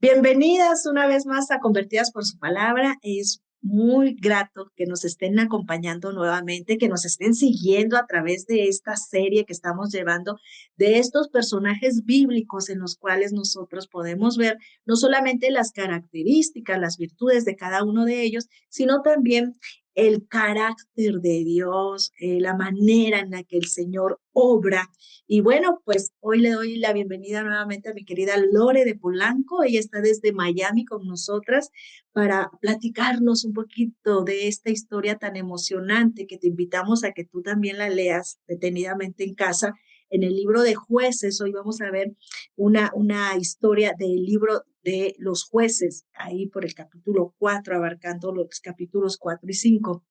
Bienvenidas una vez más a Convertidas por su palabra. Es muy grato que nos estén acompañando nuevamente, que nos estén siguiendo a través de esta serie que estamos llevando de estos personajes bíblicos en los cuales nosotros podemos ver no solamente las características, las virtudes de cada uno de ellos, sino también el carácter de Dios, la manera en la que el Señor obra. Y bueno, pues hoy le doy la bienvenida nuevamente a mi querida Lore de Polanco. Ella está desde Miami con nosotras para platicarnos un poquito de esta historia tan emocionante que te invitamos a que tú también la leas detenidamente en casa. En el libro de jueces, hoy vamos a ver una historia del libro de los jueces, ahí por el capítulo 4, abarcando los capítulos 4 y 5.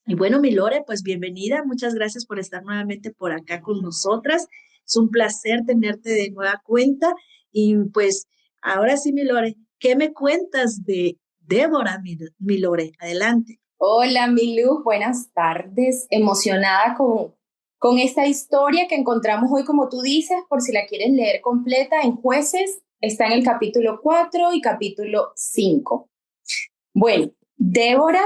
Y bueno, mi Lore, pues bienvenida. Muchas gracias por estar nuevamente por acá con nosotras. Es un placer tenerte de nueva cuenta. Y pues ahora sí, mi Lore, ¿qué me cuentas de Débora, mi Lore? Adelante. Hola, Milu, buenas tardes. Emocionada con esta historia que encontramos hoy, como tú dices, por si la quieres leer completa en Jueces, está en el capítulo 4 y capítulo 5. Bueno, Débora,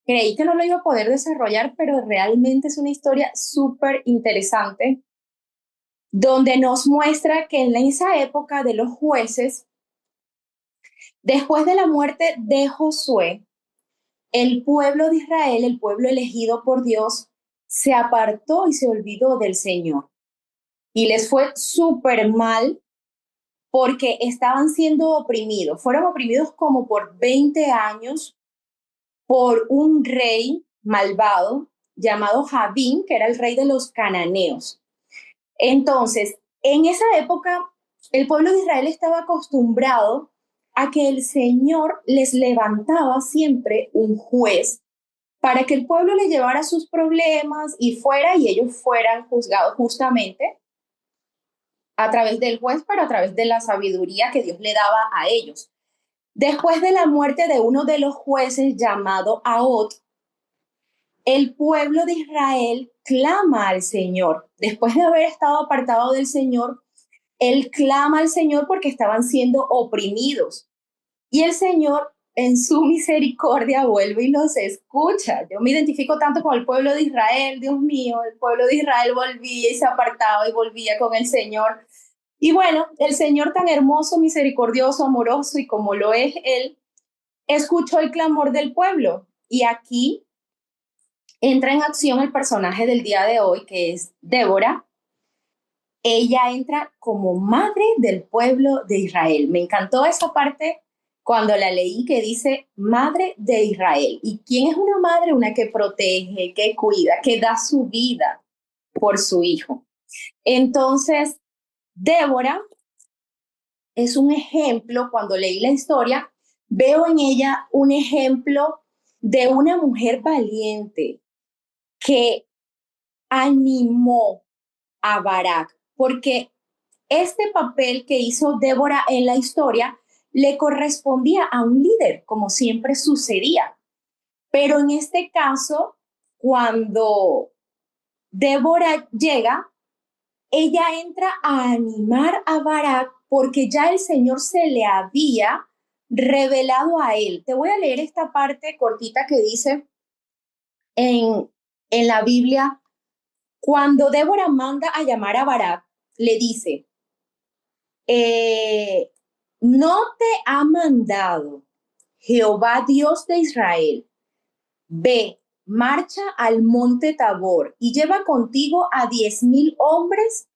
creí que no lo iba a poder desarrollar, pero realmente es una historia súper interesante, donde nos muestra que en esa época de los jueces, después de la muerte de Josué, el pueblo de Israel, el pueblo elegido por Dios, se apartó y se olvidó del Señor. Y les fue súper mal porque estaban siendo oprimidos. Fueron oprimidos como por 20 años por un rey malvado llamado Jabín, que era el rey de los cananeos. Entonces, en esa época, el pueblo de Israel estaba acostumbrado a que el Señor les levantaba siempre un juez para que el pueblo le llevara sus problemas y fuera y ellos fueran juzgados justamente a través del juez, pero a través de la sabiduría que Dios le daba a ellos. Después de la muerte de uno de los jueces llamado Ahod, el pueblo de Israel clama al Señor. Después de haber estado apartado del Señor, él clama al Señor porque estaban siendo oprimidos. Y el Señor, en su misericordia, vuelve y los escucha. Yo me identifico tanto con el pueblo de Israel, Dios mío, el pueblo de Israel volvía y se apartaba y volvía con el Señor. Y bueno, el Señor tan hermoso, misericordioso, amoroso y como lo es Él, escuchó el clamor del pueblo. Y aquí entra en acción el personaje del día de hoy, que es Débora. Ella entra como madre del pueblo de Israel. Me encantó esa parte cuando la leí que dice madre de Israel. ¿Y quién es una madre? Una que protege, que cuida, que da su vida por su hijo. Entonces, Débora es un ejemplo, cuando leí la historia, veo en ella un ejemplo de una mujer valiente que animó a Barak, porque este papel que hizo Débora en la historia le correspondía a un líder, como siempre sucedía. Pero en este caso, cuando Débora llega, ella entra a animar a Barak porque ya el Señor se le había revelado a él. Te voy a leer esta parte cortita que dice en, en la Biblia, cuando Débora manda a llamar a Barak, le dice, eh, ¿no te ha mandado Jehová Dios de Israel? Ve, marcha al monte Tabor y lleva contigo a 10,000 hombres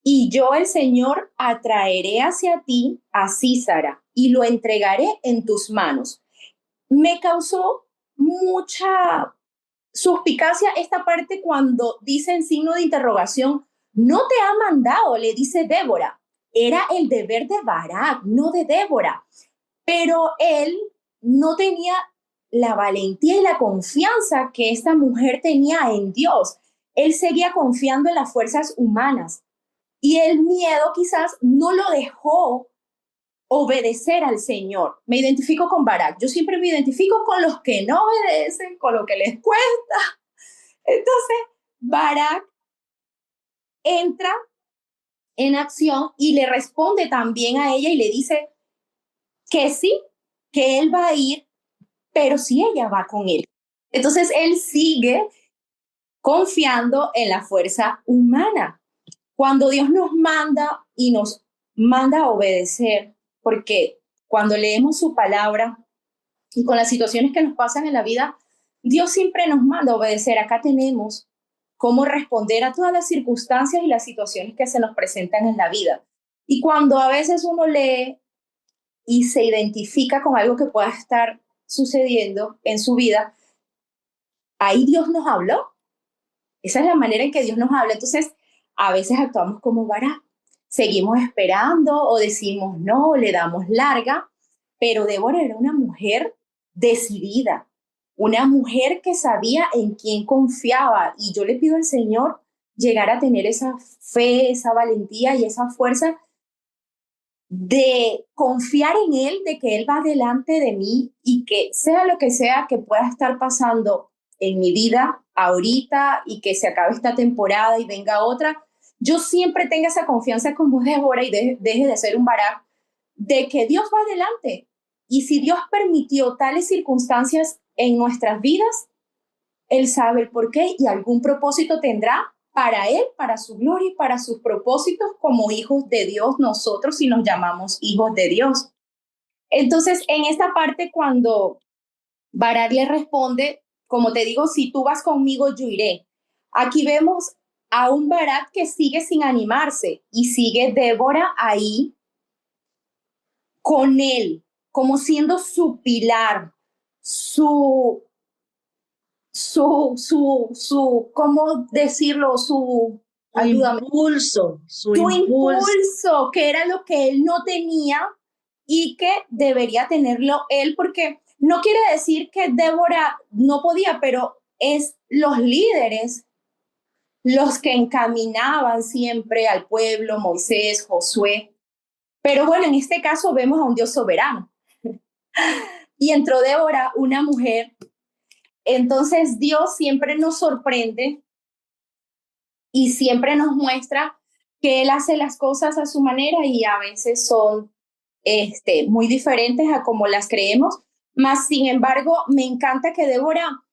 y yo el Señor atraeré hacia ti a Císara y lo entregaré en tus manos. Me causó mucha suspicacia esta parte cuando dice en signo de interrogación, no te ha mandado, le dice Débora. Era el deber de Barak, no de Débora. Pero él no tenía la valentía y la confianza que esta mujer tenía en Dios. Él seguía confiando en las fuerzas humanas y el miedo quizás no lo dejó obedecer al Señor. Me identifico con Barak. Yo siempre me identifico con los que no obedecen, con lo que les cuesta. Entonces, Barak entra en acción y le responde también a ella y le dice, que sí, que él va a ir, pero si ella va con él. Entonces él sigue confiando en la fuerza humana. Cuando Dios nos manda y nos manda a obedecer, porque cuando leemos su palabra y con las situaciones que nos pasan en la vida, Dios siempre nos manda a obedecer. Acá tenemos cómo responder a todas las circunstancias y las situaciones que se nos presentan en la vida. Y cuando a veces uno lee y se identifica con algo que pueda estar sucediendo en su vida, ahí Dios nos habló. Esa es la manera en que Dios nos habla. Entonces, a veces actuamos como vara, seguimos esperando o decimos no, le damos larga, pero Débora era una mujer decidida, una mujer que sabía en quién confiaba. Y yo le pido al Señor llegar a tener esa fe, esa valentía y esa fuerza de confiar en Él, de que Él va delante de mí y que sea lo que sea que pueda estar pasando en mi vida ahorita y que se acabe esta temporada y venga otra, yo siempre tenga esa confianza como Débora y deje de ser un Barak, de que Dios va adelante. Y si Dios permitió tales circunstancias en nuestras vidas, Él sabe el por qué y algún propósito tendrá para Él, para su gloria y para sus propósitos como hijos de Dios, nosotros si nos llamamos hijos de Dios. Entonces, en esta parte, cuando Barak le responde, como te digo, si tú vas conmigo, yo iré. Aquí vemos a un Barak que sigue sin animarse y sigue Débora ahí con él, como siendo su pilar, su ¿cómo decirlo? Ayúdame, Su su impulso. impulso, que era lo que él no tenía y que debería tenerlo él, porque no quiere decir que Débora no podía, pero es los líderes los que encaminaban siempre al pueblo, Moisés, Josué. Pero bueno, en este caso vemos a un Dios soberano. Y entró Débora, una mujer. Entonces Dios siempre nos sorprende y siempre nos muestra que Él hace las cosas a su manera y a veces son muy diferentes a como las creemos. Mas, sin embargo, me encanta que Débora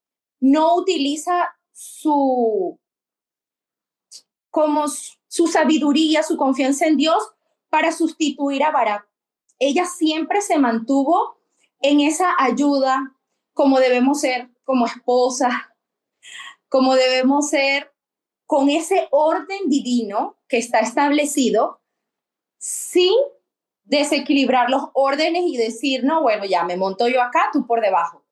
no utiliza como su sabiduría, su confianza en Dios para sustituir a Barak. Ella siempre se mantuvo en esa ayuda como debemos ser como esposa, como debemos ser con ese orden divino que está establecido sin desequilibrar los órdenes y decir, no, bueno, ya me monto yo acá, tú por debajo.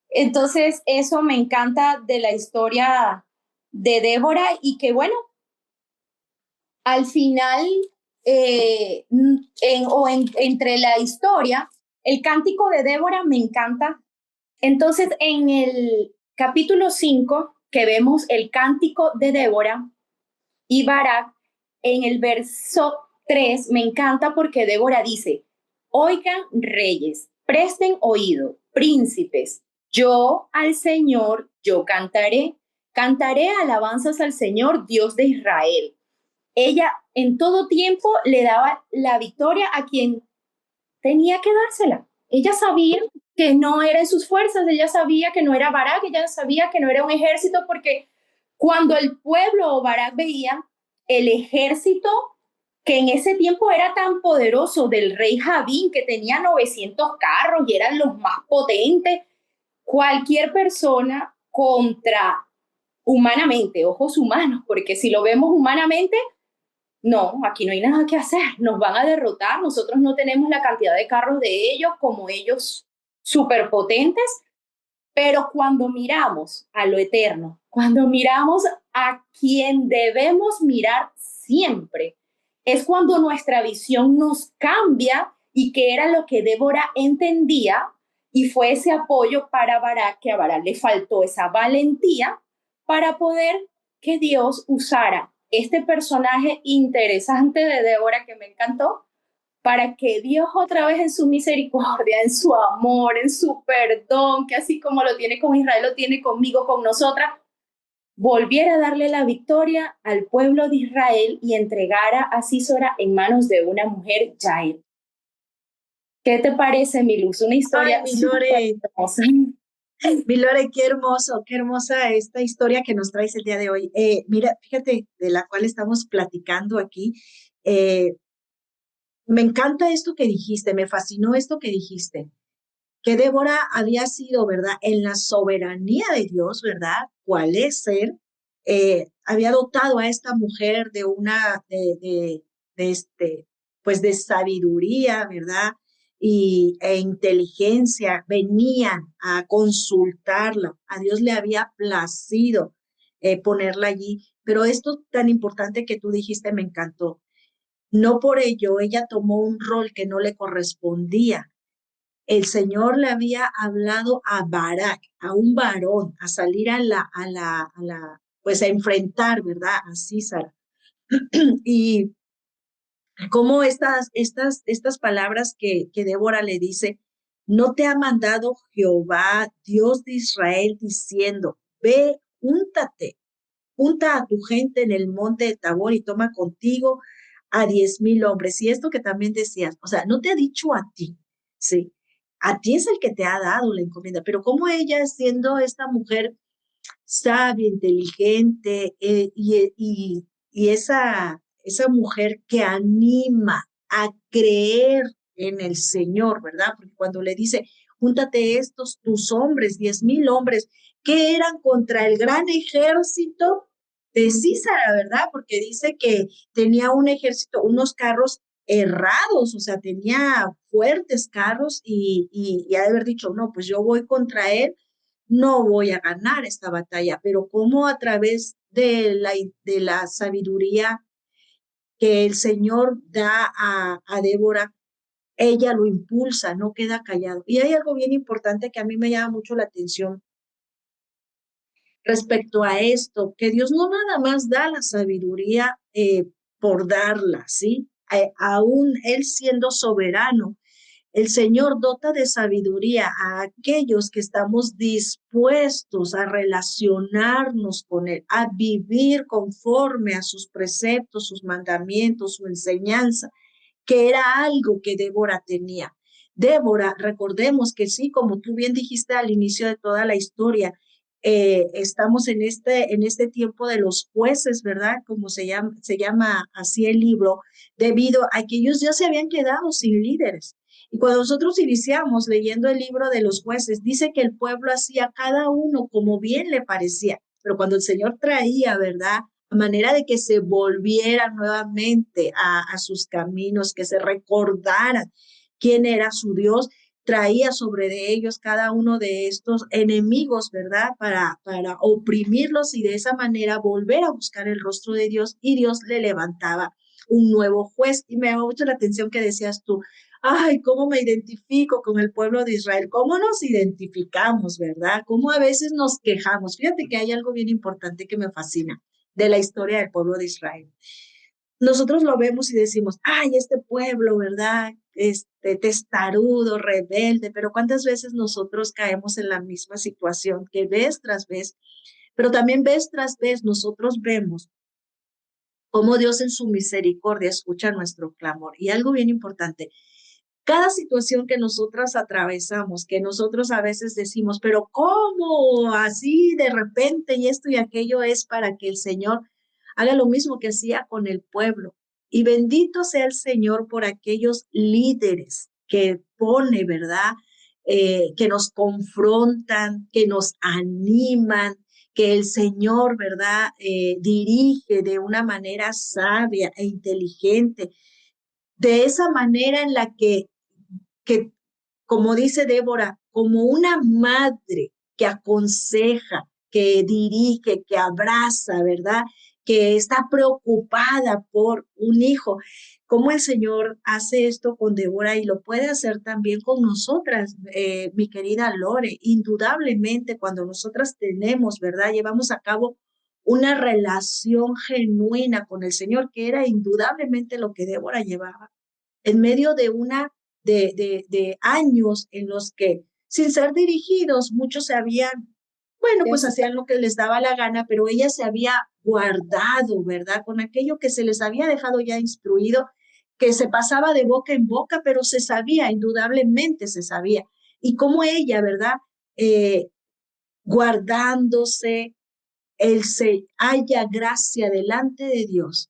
Entonces, eso me encanta de la historia de Débora y que, bueno, al final, entre la historia, el cántico de Débora me encanta. Entonces, en el capítulo 5 que vemos el cántico de Débora y Barak, en el verso 3 me encanta porque Débora dice, oigan reyes, presten oído, príncipes, yo al Señor, yo cantaré alabanzas al Señor, Dios de Israel. Ella en todo tiempo le daba la victoria a quien tenía que dársela. Ella sabía que no era en sus fuerzas, ella sabía que no era Barak, ella sabía que no era un ejército, porque cuando el pueblo o Barak veía el ejército que en ese tiempo era tan poderoso del rey Javín, que tenía 900 carros y eran los más potentes, cualquier persona contra humanamente, ojos humanos, porque si lo vemos humanamente, no, aquí no hay nada que hacer, nos van a derrotar, nosotros no tenemos la cantidad de carros de ellos como ellos superpotentes, pero cuando miramos a lo eterno, cuando miramos a quien debemos mirar siempre, es cuando nuestra visión nos cambia y que era lo que Débora entendía y fue ese apoyo para Barak, que a Barak le faltó esa valentía para poder que Dios usara este personaje interesante de Débora que me encantó para que Dios otra vez en su misericordia, en su amor, en su perdón, que así como lo tiene con Israel, lo tiene conmigo, con nosotras, volviera a darle la victoria al pueblo de Israel y entregara a Sísora en manos de una mujer Jael. ¿Qué te parece, mi Luz? Una Ay, historia súper hermosa. Mi Lore, qué hermosa esta historia que nos traes el día de hoy. Mira, fíjate, de la cual estamos platicando aquí. eh, Me encanta esto que dijiste, me fascinó esto que dijiste, que Débora había sido, ¿verdad? En la soberanía de Dios, ¿verdad? ¿Cuál es ser? Había dotado a esta mujer de de pues de sabiduría, ¿verdad? E inteligencia. Venían a consultarla. A Dios le había placido ponerla allí. Pero esto tan importante que tú dijiste me encantó. No por ello ella tomó un rol que no le correspondía. El Señor le había hablado a Barak, a un varón, a salir pues a enfrentar, ¿verdad? A Císara. Y como estas palabras que Débora le dice, no te ha mandado Jehová, Dios de Israel, diciendo, ve, junta a tu gente en el monte de Tabor y toma contigo a 10,000 hombres. Y esto que también decías, o sea, no te ha dicho a ti, sí, a ti es el que te ha dado la encomienda, pero como ella, siendo esta mujer sabia, inteligente, y esa mujer que anima a creer en el Señor, ¿verdad? Porque cuando le dice, júntate estos tus hombres, 10,000 hombres, que eran contra el gran ejército de Císara, ¿verdad? Porque dice que tenía un ejército, unos carros errados, o sea, tenía fuertes carros y ha de haber dicho, no, pues yo voy contra él, no voy a ganar esta batalla, pero como a través de la sabiduría que el Señor da a Débora, ella lo impulsa, no queda callado. Y hay algo bien importante que a mí me llama mucho la atención respecto a esto, que Dios no nada más da la sabiduría por darla, ¿sí? Aún Él siendo soberano, el Señor dota de sabiduría a aquellos que estamos dispuestos a relacionarnos con Él, a vivir conforme a sus preceptos, sus mandamientos, su enseñanza, que era algo que Débora tenía. Débora, recordemos que sí, como tú bien dijiste al inicio de toda la historia, estamos en este tiempo de los jueces, ¿verdad? Como se llama así el libro, debido a que ellos ya se habían quedado sin líderes. Y cuando nosotros iniciamos leyendo el libro de los jueces, dice que el pueblo hacía cada uno como bien le parecía, pero cuando el Señor traía, ¿verdad? A manera de que se volvieran nuevamente a sus caminos, que se recordaran quién era su Dios, traía sobre de ellos cada uno de estos enemigos, ¿verdad? Para oprimirlos y de esa manera volver a buscar el rostro de Dios y Dios le levantaba un nuevo juez. Y me llamó mucho la atención que decías tú, ay, cómo me identifico con el pueblo de Israel, cómo nos identificamos, ¿verdad? Cómo a veces nos quejamos. Fíjate que hay algo bien importante que me fascina de la historia del pueblo de Israel. Nosotros lo vemos y decimos, ay, este pueblo, ¿verdad? Este testarudo, rebelde, pero ¿cuántas veces nosotros caemos en la misma situación que vez tras vez? Pero también vez tras vez nosotros vemos cómo Dios en su misericordia escucha nuestro clamor. Y algo bien importante, cada situación que nosotras atravesamos, que nosotros a veces decimos, pero ¿cómo así de repente y esto y aquello es para que el Señor haga lo mismo que hacía con el pueblo? Y bendito sea el Señor por aquellos líderes que pone, ¿verdad? Que nos confrontan, que nos animan, que el Señor, ¿verdad? Dirige de una manera sabia e inteligente, de esa manera en la que, como dice Débora, como una madre que aconseja, que dirige, que abraza, ¿verdad? Que está preocupada por un hijo. Cómo el Señor hace esto con Débora y lo puede hacer también con nosotras, mi querida Lore. Indudablemente, cuando nosotras tenemos, ¿verdad? Llevamos a cabo una relación genuina con el Señor, que era indudablemente lo que Débora llevaba en medio de de años en los que, sin ser dirigidos, muchos se habían, bueno, pues hacían lo que les daba la gana, pero ella se había guardado, ¿verdad? Con aquello que se les había dejado ya instruido, que se pasaba de boca en boca, pero se sabía, indudablemente se sabía. Y cómo ella, ¿verdad? Eh, Guardándose, él se halla gracia delante de Dios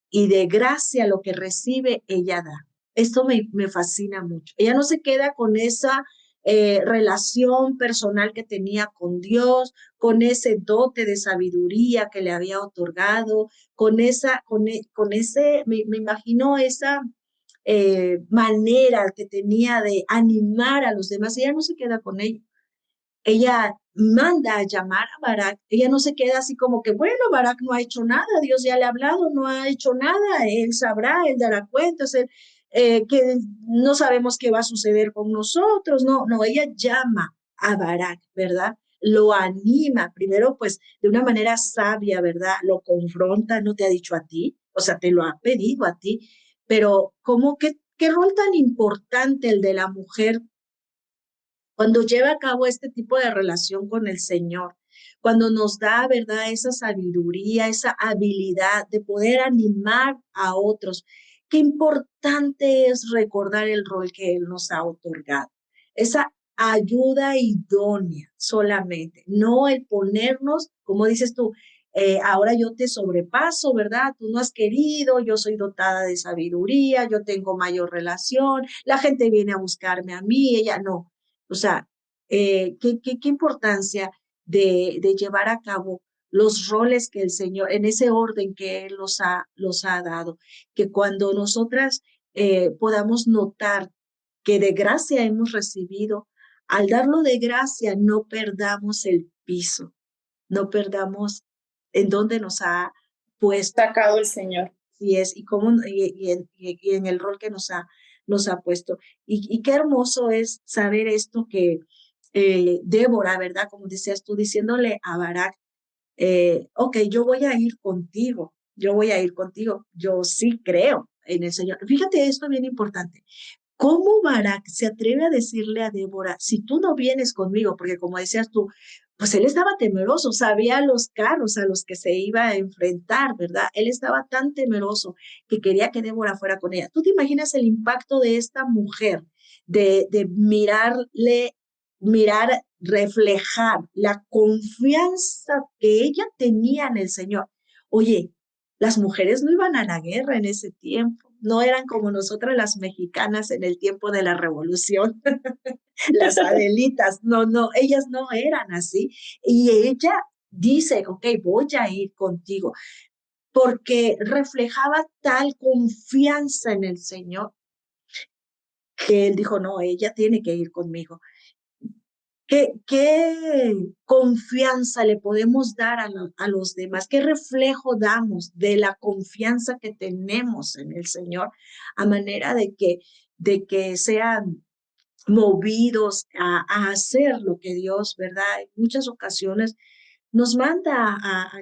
y de gracia lo que recibe, ella da. Esto me fascina mucho. Ella no se queda con esa relación personal que tenía con Dios, con ese dote de sabiduría que le había otorgado, con ese, me imagino esa manera que tenía de animar a los demás. Ella no se queda con ellos. Ella manda a llamar a Barak. Ella no se queda así como que, bueno, Barak no ha hecho nada, Dios ya le ha hablado, no ha hecho nada, él sabrá, él dará cuentas, que no sabemos qué va a suceder con nosotros. No, no, ella llama a Barak, ¿verdad? Lo anima, primero pues de una manera sabia, ¿verdad? Lo confronta, no te ha dicho a ti, o sea, te lo ha pedido a ti, pero ¿cómo que qué rol tan importante el de la mujer cuando lleva a cabo este tipo de relación con el Señor, cuando nos da, ¿verdad?, esa sabiduría, esa habilidad de poder animar a otros. Qué importante es recordar el rol que Él nos ha otorgado. Esa ayuda idónea solamente, no el ponernos, como dices tú, ahora yo te sobrepaso, ¿verdad? Tú no has querido, yo soy dotada de sabiduría, yo tengo mayor relación, la gente viene a buscarme a mí, ella no. O sea, qué importancia de llevar a cabo los roles que el Señor, en ese orden que Él los ha dado, que cuando nosotras podamos notar que de gracia hemos recibido, al darlo de gracia no perdamos el piso, no perdamos en dónde nos ha puesto, Sacado el Señor. y es, y, cómo, y en el rol que nos ha puesto. Y qué hermoso es saber esto que Débora, ¿verdad? Como decías tú, diciéndole a Barak, ok, yo voy a ir contigo, yo voy a ir contigo, yo sí creo en el Señor. Fíjate esto bien importante. ¿Cómo Barak se atreve a decirle a Débora, si tú no vienes conmigo? Porque como decías tú, pues él estaba temeroso, sabía los carros a los que se iba a enfrentar, ¿verdad? Él estaba tan temeroso que quería que Débora fuera con ella. ¿Tú te imaginas el impacto de esta mujer, de mirarle, mirar, reflejar la confianza que ella tenía en el Señor? Oye, las mujeres no iban a la guerra en ese tiempo, no eran como nosotras las mexicanas en el tiempo de la revolución, las Adelitas, no, no, ellas no eran así. Y ella dice, ok, voy a ir contigo, porque reflejaba tal confianza en el Señor que él dijo, no, ella tiene que ir conmigo. ¿Qué confianza le podemos dar a los demás? ¿Qué reflejo damos de la confianza que tenemos en el Señor a manera de que sean movidos a hacer lo que Dios, ¿verdad? En muchas ocasiones nos manda a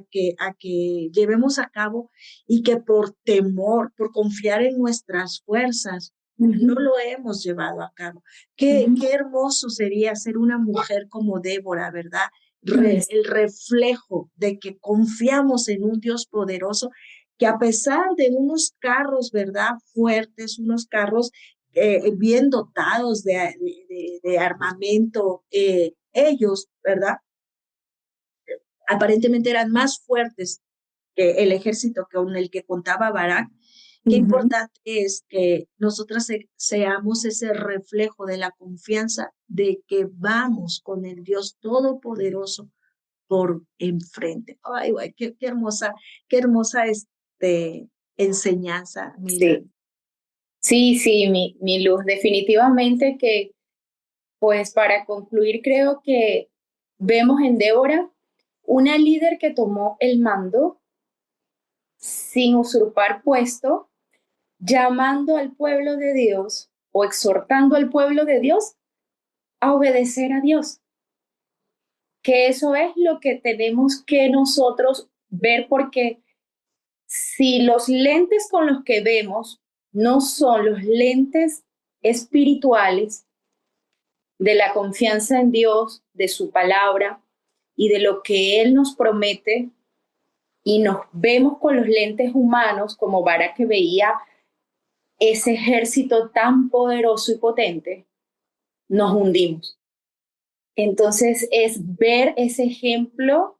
que llevemos a cabo y que por temor, por confiar en nuestras fuerzas, no lo hemos llevado a cabo. Qué hermoso sería ser una mujer como Débora, ¿verdad? El reflejo de que confiamos en un Dios poderoso que a pesar de unos carros, ¿verdad? Fuertes, unos carros bien dotados de armamento, ellos, ¿verdad? Aparentemente eran más fuertes que el ejército con el que contaba Barak. Qué importante es que nosotras seamos ese reflejo de la confianza de que vamos con el Dios Todopoderoso por enfrente. Ay, güey, qué hermosa enseñanza, Mila. Sí, sí, mi Luz, definitivamente que, pues para concluir, creo que vemos en Débora una líder que tomó el mando sin usurpar puesto, llamando al pueblo de Dios o exhortando al pueblo de Dios a obedecer a Dios. Que eso es lo que tenemos que nosotros ver, porque si los lentes con los que vemos no son los lentes espirituales de la confianza en Dios, de su palabra y de lo que Él nos promete, y nos vemos con los lentes humanos, como Barak que veía ese ejército tan poderoso y potente, nos hundimos. Entonces es ver ese ejemplo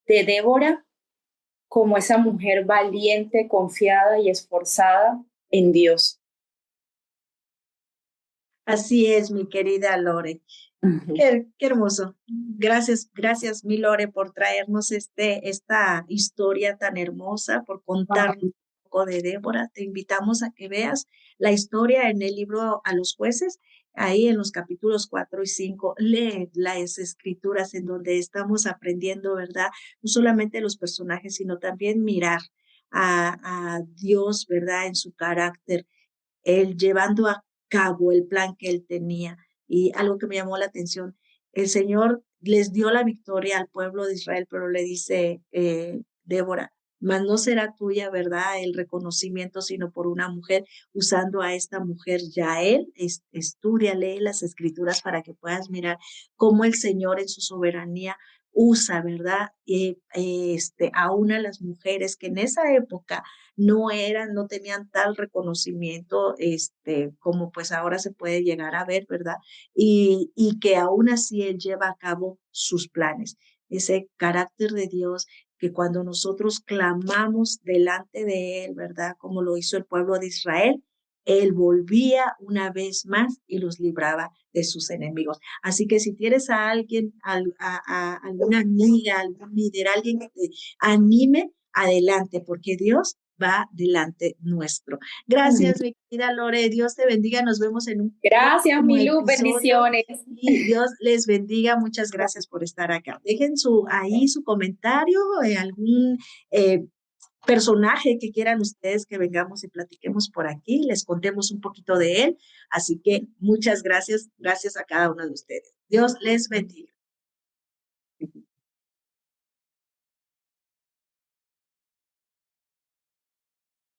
de Débora como esa mujer valiente, confiada y esforzada en Dios. Así es, mi querida Lore. Uh-huh. Qué hermoso. Gracias, mi Lore, por traernos esta historia tan hermosa, por contarnos un poco de Débora. Te invitamos a que veas la historia en el libro A los jueces, ahí en los capítulos 4 y 5. Lee las escrituras en donde estamos aprendiendo, ¿verdad? No solamente los personajes, sino también mirar a Dios, ¿verdad? En su carácter, él llevando a cabo el plan que él tenía. Y algo que me llamó la atención, el Señor les dio la victoria al pueblo de Israel, pero le dice Débora, mas no será tuya, ¿verdad? El reconocimiento, sino por una mujer, usando a esta mujer Yael. Estudia, lee las escrituras para que puedas mirar cómo el Señor en su soberanía usa, ¿verdad? Aún a las mujeres que en esa época no tenían tal reconocimiento, como pues ahora se puede llegar a ver, ¿verdad? Y que aún así Él lleva a cabo sus planes. Ese carácter de Dios que cuando nosotros clamamos delante de Él, ¿verdad? Como lo hizo el pueblo de Israel, Él volvía una vez más y los libraba de sus enemigos. Así que si tienes a alguien, a alguna amiga, algún líder, alguien que te anime, adelante, porque Dios va delante nuestro. Gracias, mi querida Lore. Dios te bendiga. Nos vemos en un Gracias, próximo Milu, episodio bendiciones. y Dios les bendiga. Muchas gracias por estar acá. Dejen ahí su comentario, algún eh, personaje que quieran ustedes que vengamos y platiquemos por aquí, les contemos un poquito de él. Así que muchas gracias a cada uno de ustedes. Dios les bendiga.